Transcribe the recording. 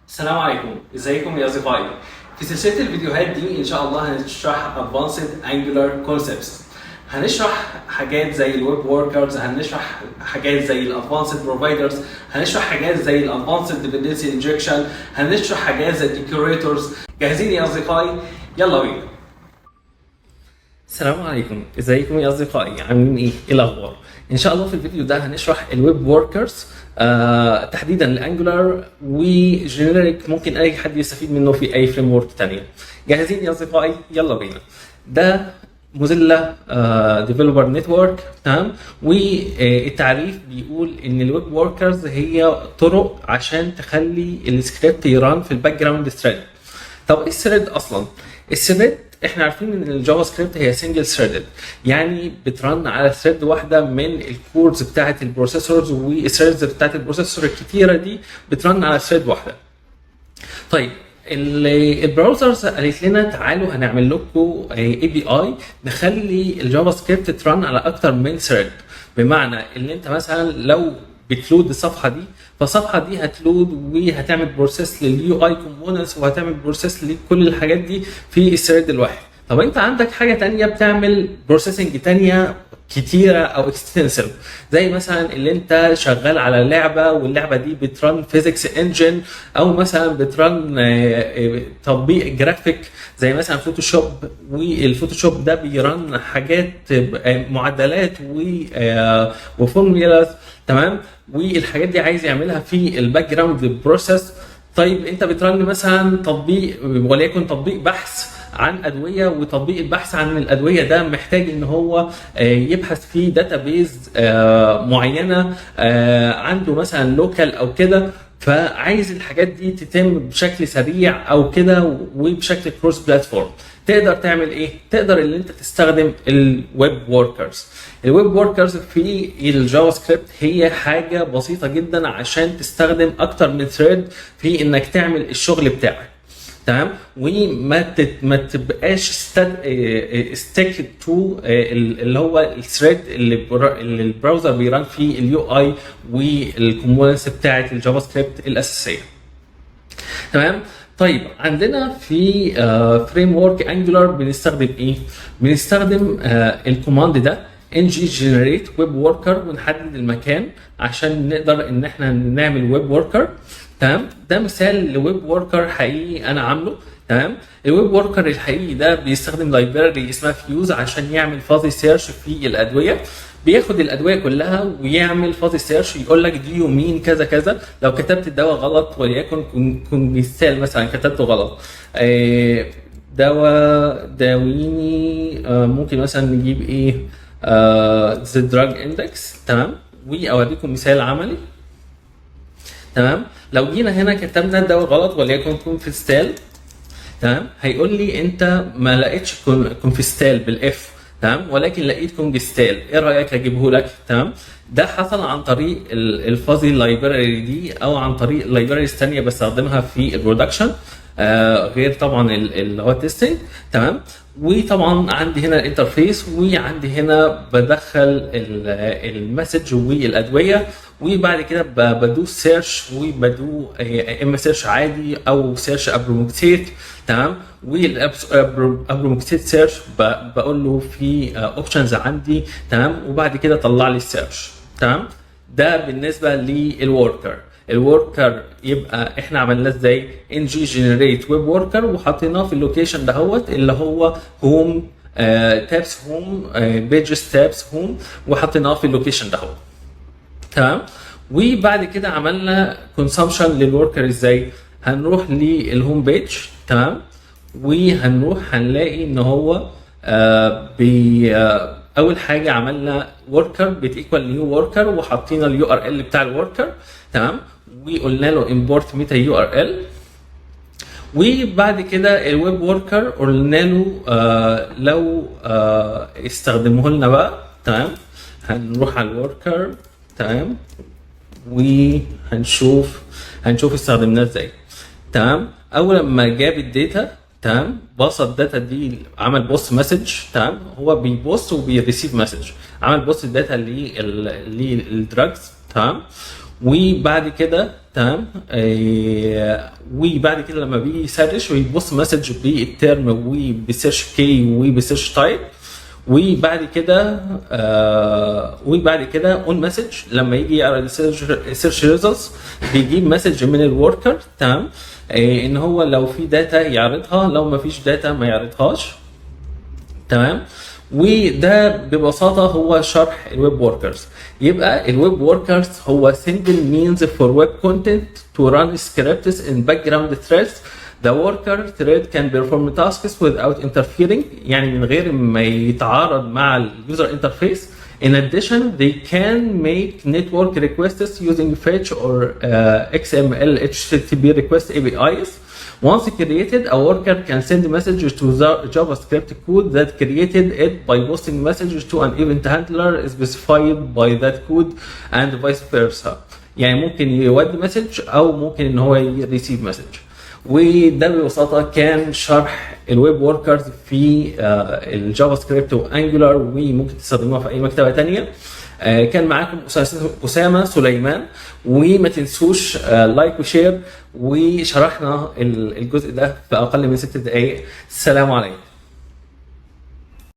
السلام عليكم، ازيكم يا اصدقائي؟ في سلسله الفيديوهات دي ان شاء الله هنشرح Advanced Angular Concepts. هنشرح حاجات زي الويب وركرز، هنشرح حاجات زي الادفانسد بروفايدرز، هنشرح حاجات زي الادفانسد ديبندنسي انجكشن، هنشرح حاجات زي الديكوريتورز. جاهزين يا اصدقائي؟ يلا بينا. السلام عليكم، ازيكم يا اصدقائي؟ عاملين ايه؟ ايه الاخبار؟ ان شاء الله في الفيديو ده هنشرح الويب وركرز، تحديدا الانجولار وجينيريك، ممكن اي حد يستفيد منه في اي فريم ورك ثانيه. جاهزين يا اصدقائي؟ يلا بينا. ده موزيلا ديفلوبر نتورك، تمام؟ والتعريف بيقول ان الويب وركرز هي طرق عشان تخلي السكريبت يران في الباك جراوند ثريد. طب ايه الثريد اصلا؟ الثريد احنا عارفين ان الجافا سكريبت هي سنجل ثريدد، يعني بترن على ثريد واحده من الكورز بتاعه البروسيسورز، والثريدز بتاعه البروسيسور الكتيره دي بترن على ثريد واحده. طيب البراوزرز قالت لنا تعالوا هنعمل لكم اي بي اي نخلي الجافا سكريبت ترن على اكتر من ثريد. بمعنى ان انت مثلا لو بتلود الصفحه دي، فالصفحه دي هتلود وهتعمل بروسيس لليو اي كومبوننتس وهتعمل بروسيس لكل الحاجات دي في الثريد الواحد. طب انت عندك حاجه ثانيه بتعمل بروسيسنج ثانيه كتيره او اكستنسيف، زي مثلا اللي انت شغال على لعبه واللعبه دي بترن فيزيكس انجن، او مثلا بترن تطبيق جرافيك زي مثلا فوتوشوب، والفوتوشوب ده بيرن حاجات معدلات وفورمولاز، تمام؟ والحاجات دي عايز يعملها في الباك جراوند بروسيس. طيب انت بترن مثلا تطبيق وليكن تطبيق بحث عن ادويه، وتطبيق البحث عن الادويه ده محتاج ان هو يبحث في داتابيز معينه عنده مثلا لوكال او كده، فعايز الحاجات دي تتم بشكل سريع او كده وبشكل كروس بلاتفورم. تقدر تعمل ايه؟ تقدر ان انت تستخدم الويب وركرز. الويب وركرز في الجافا سكريبت هي حاجه بسيطه جدا عشان تستخدم اكتر من ثريد في انك تعمل الشغل بتاعك، تمام؟ ما تبقاش ستيك تو اللي هو الثريد اللي البراوزر بيران فيه اليو اي والكومبوننتس بتاعه الجافا سكريبت الاساسيه، تمام؟ طيب عندنا في فريم ورك انجولار بنستخدم ايه؟ بنستخدم الكوماند ده ng generate web worker، ونحدد المكان عشان نقدر ان احنا نعمل ويب وركر، تمام؟ ده مثال لويب وركر حقيقي انا عامله، تمام؟ الويب وركر الحقيقي ده بيستخدم لايبراري اسمها فيوز عشان يعمل فازي سيرش في الادويه. بياخد الادويه كلها ويعمل فازي سيرش، يقول لك دي يومين كذا كذا. لو كتبت الدواء غلط وليكن كونجستال مثلا كتبته غلط، دواء داويني، ممكن مثلا نجيب ايه؟ ذا دراج اندكس، تمام؟ واوريكم مثال عملي، تمام؟ لو جينا هنا كتبنا الدواء غلط وليكن كونفستال، تمام؟ هيقول لي انت ما لقيتش كونفستال بالاف، تمام؟ ولكن لقيت كونجستال، ايه رايك اجيبه لك؟ تمام؟ ده حصل عن طريق الفازي لايبراري دي، او عن طريق اللايبراريز ثانيه بستخدمها في البرودكشن، غير طبعا اللي هو التستنج، تمام؟ وطبعا عندي هنا الانترفيس، وعندي هنا بدخل المسج والادويه، وبعد كده بدوس سيرش، وبدو اما سيرش عادي او سيرش ابروموكسيت، تمام؟ والابروموكسيت سيرش بقول له في اوبشنز عندي، تمام؟ وبعد كده طلع لي السيرش، تمام؟ ده بالنسبه للوركر. الوركر يبقى احنا عملناه ازاي؟ ان جي جنريت ويب وركر، وحطيناه في اللوكيشن دهوت اللي هو هوم تابس هوم بيجز تابس هوم، وحطيناه في اللوكيشن دهوت، تمام؟ وبعد كده عملنا كونسامشن للوركر ازاي؟ هنروح للهوم بيج، تمام؟ وهنروح هنلاقي ان هو اول حاجه عملنا وركر بتيكوال نيو وركر، وحطينا اليو ار ال بتاع الوركر، تمام؟ وقلنا له امبورت ميتا يو ار ال. وبعد كده الويب وركر قلنا له لو استخدموه لنا بقى، تمام؟ هنروح على الوركر، تمام؟ وهنشوف استخدمناه ازاي، تمام؟ اول ما جاب الداتا، تمام؟ بص الداتا دي، عمل بوست مسج، تمام؟ هو بيبوست وبيريسيف مسج، عمل بوست الداتا للدراجز، تمام؟ وبعد كده تمام وبعد كده لما بيجي يسرش ويبص مسج بالترم وبسيرش كي وبسيرش تايب، وبعد كده اون مسج لما يجي يقرا السيرش ريزلتس بيجيب مسج من الوركر تمام ان هو لو في داتا يعرضها، لو ما فيش داتا ما يعرضهاش تمام. وده ببساطه هو شرح الويب وركرز. يبقى الويب وركرز هو simple means for web content to run scripts in background threads. The worker thread can perform tasks without interfering، يعني من غير ما يتعارض مع اليوزر انترفيس. In addition, they can make network requests using fetch or XML HTTP request APIs. Once created, a worker can send messages to the JavaScript code that created it by posting messages to an event handler specified by that code and vice versa. يعني ممكن يودي مسج او ممكن ان هو يريسيف مسج. وده ببساطه كان شرح الويب وركرز في الجافا سكريبت وانجولار، وممكن تستخدموها في اي مكتبه ثانيه. كان معاكم اسامه سليمان، وما تنسوش لايك وشير، وشرحنا الجزء ده في اقل من 6 دقائق. السلام عليكم.